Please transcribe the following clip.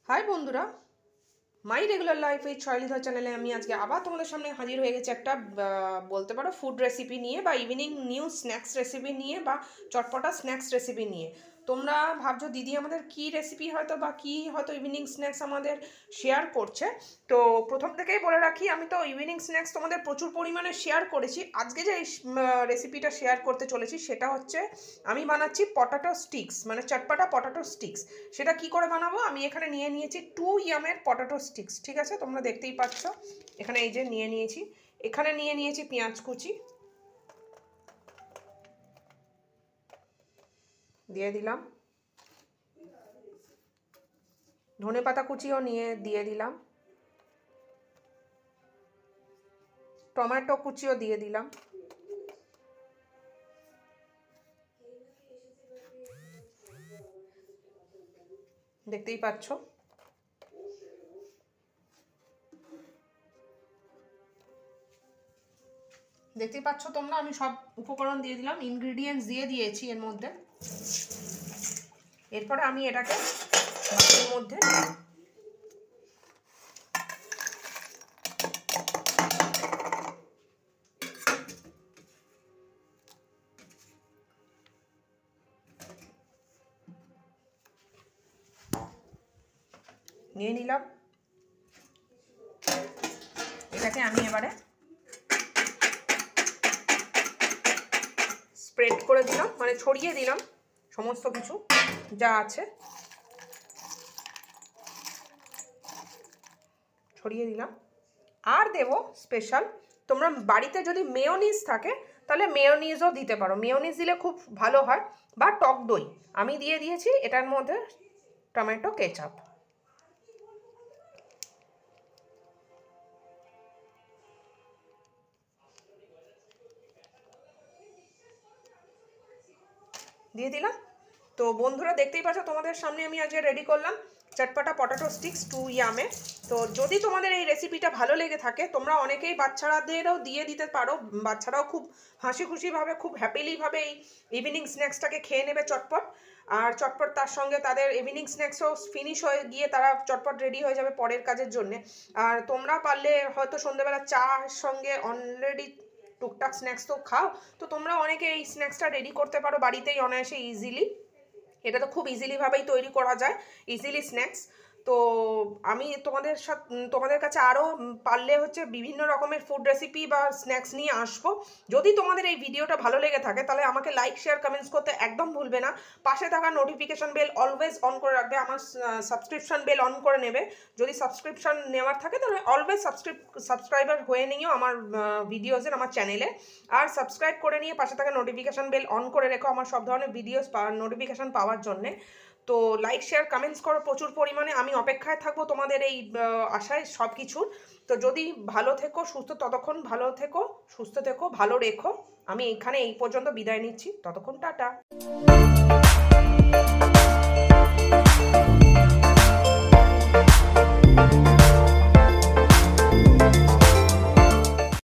High বন্ধুরা, মাই regular life with শৈলীধর চ্যানেলে আমি আজকে আবার তোমাদের সামনে হাজির হয়ে গেছি একটা বলতে পারো ফুড রেসিপি নিয়ে বা ইভিনিং নিউ স্ন্যাক্স রেসিপি নিয়ে বা চটপটা স্ন্যাক্স রেসিপি নিয়ে। তোমরা ভাবছো দিদি আমাদের কি রেসিপি হয়তো বা কি হয়তো ইভিনিং স্ন্যাক্স আমাদের শেয়ার করছে। তো প্রথম থেকেই বলে রাখি, আমি তো ইভিনিং স্ন্যাক্স তোমাদের প্রচুর পরিমাণে শেয়ার করেছি। আজকে যে রেসিপিটা শেয়ার করতে চলেছি সেটা হচ্ছে আমি বানাচ্ছি পটাটো স্টিক্স, মানে চটপটা পটাটো স্টিক্স। সেটা কি করে বানাবো, আমি এখানে নিয়ে নিয়েছি 2 ইয়ামের পটাটো স্টিক্স। ঠিক আছে, তোমরা দেখতেই পাচ্ছ এখানে এই যে নিয়ে নিয়েছি। এখানে নিয়ে নিয়েছি পেঁয়াজ কুচি, দিয়ে দিলাম ধনেপাতা কুচিও দিয়ে দিলাম, টমেটো কুচিও দিয়ে দিলাম, দেখতেই পাচ্ছ। দেখতেই পাচ্ছ তোমরা, আমি সব উপকরণ দিয়ে দিলাম, ইনগ্রিডিয়েন্টস দিয়ে দিয়েছি এর মধ্যে। এরপরে আমি এটাকে বাটির মধ্যে নিয়ে নিলাম। এটাকে আমি এবারে স্প্রেড করে দিলাম, মানে ছড়িয়ে দিলাম সমস্ত কিছু যা আছে, ছড়িয়ে দিলাম। আর দেব স্পেশাল, তোমরা বাড়িতে যদি মেয়োনিজ থাকে তাহলে মেয়োনিজও দিতে পারো, মেয়োনিজ দিলে খুব ভালো হয়, বা টক দই। আমি দিয়ে দিয়েছি এটার মধ্যে টমেটো কেচাপ। দিয়ে দিলাম। তো বন্ধুরা দেখতেই পাচ্ছ, তোমাদের সামনে আমি আজকে রেডি করলাম চটপটা পটাটো স্টিক্স 2 ইয়ামে। তো যদি তোমাদের এই রেসিপিটা ভালো লেগে থাকে, তোমরা অনেকেই বাচ্চাদেরও দিয়ে দিতে পারো। বাচ্চারাও খুব হাসি খুশিভাবে, খুব হ্যাপিলিভাবে এই ইভিনিং স্ন্যাক্সটাকে খেয়ে নেবে চটপট। আর চটপট তার সঙ্গে তাদের ইভিনিং স্ন্যাক্সও ফিনিশ হয়ে গিয়ে তারা চটপট রেডি হয়ে যাবে পরের কাজের জন্যে। আর তোমরা পারলে হয়তো সন্ধ্যেবেলা চার সঙ্গে অলরেডি টুকটাক স্ন্যাক্স তো খাও, তো তোমরা অনেকে এই স্ন্যাক্সটা রেডি করতে পারো বাড়িতেই অনায়াসে ইজিলি। এটা তো খুব ইজিলিভাবেই তৈরি করা যায়, ইজিলি স্ন্যাক্স। তো আমি তোমাদের কাছে আরও পারলে হচ্ছে বিভিন্ন রকমের ফুড রেসিপি বা স্ন্যাক্স নিয়ে আসবো। যদি তোমাদের এই ভিডিওটা ভালো লেগে থাকে তাহলে আমাকে লাইক শেয়ার কমেন্টস করতে একদম ভুলবে না। পাশে থাকা নোটিফিকেশান বেল অলওয়েজ অন করে রাখবে, আমার সাবস্ক্রিপশন বেল অন করে নেবে। যদি সাবস্ক্রিপশন নেওয়ার থাকে তাহলে অলওয়েজ সাবস্ক্রাইবার হয়ে নিও আমার ভিডিওসের, আমার চ্যানেলে। আর সাবস্ক্রাইব করে নিয়ে পাশে থাকা নোটিফিকেশান বেল অন করে রেখো আমার সব ধরনের ভিডিওস নোটিফিকেশান পাওয়ার জন্যে। তো লাইক শেয়ার কমেন্টস করো প্রচুর পরিমাণে, আমি অপেক্ষায় থাকবো তোমাদের এই আশায় সব কিছুর। তো যদি ভালো থেকো, ততক্ষণ ভালো থেকো, সুস্থ থেকো, ভালো রেখো। আমি এখানে এই পর্যন্ত বিদায় নিচ্ছি, ততক্ষণ টাটা।